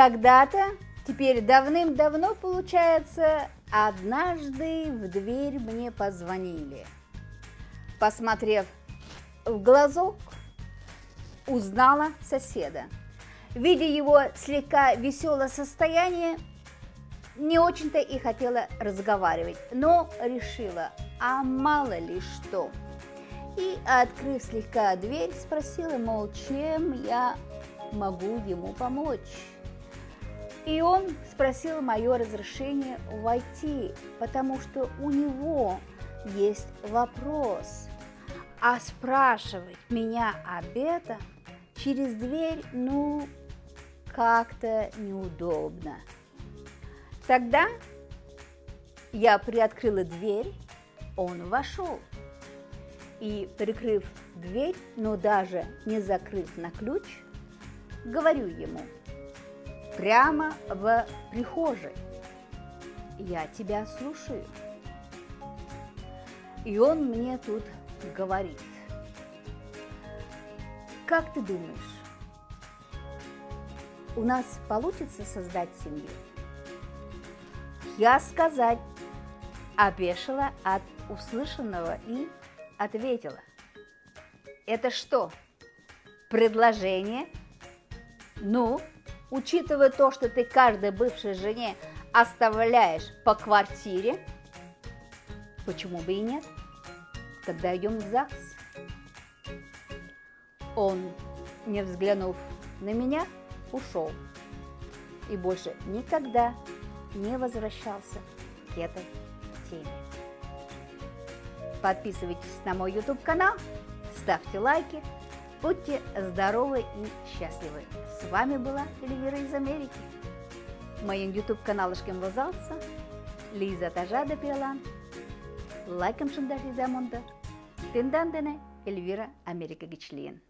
Когда-то, теперь давным-давно, получается, однажды в дверь мне позвонили. Посмотрев в глазок, узнала соседа. Видя его слегка веселое состояние, не очень-то и хотела разговаривать, но решила, а мало ли что. И, открыв слегка дверь, спросила, мол, чем я могу ему помочь. И он спросил мое разрешение войти, потому что у него есть вопрос. А спрашивать меня об этом через дверь, как-то неудобно. Тогда я приоткрыла дверь, он вошел. И, прикрыв дверь, но даже не закрыв на ключ, говорю ему прямо в прихожей: я тебя слушаю. И он мне тут говорит: как ты думаешь, у нас получится создать семью? Я сказать опешила от услышанного и ответила: это что, предложение? Учитывая то, что ты каждой бывшей жене оставляешь по квартире, почему бы и нет? Тогда идем в ЗАГС. Он, не взглянув на меня, ушел и больше никогда не возвращался к этой теме. Подписывайтесь на мой YouTube-канал, ставьте лайки, будьте здоровы и счастливы. С вами была Эльвира из Америки. Моим YouTube-каналышкем вазался Лиза Тажада Пиалан. Лайком шундафи замонда. Тендандене Эльвира Америка Гичлиен.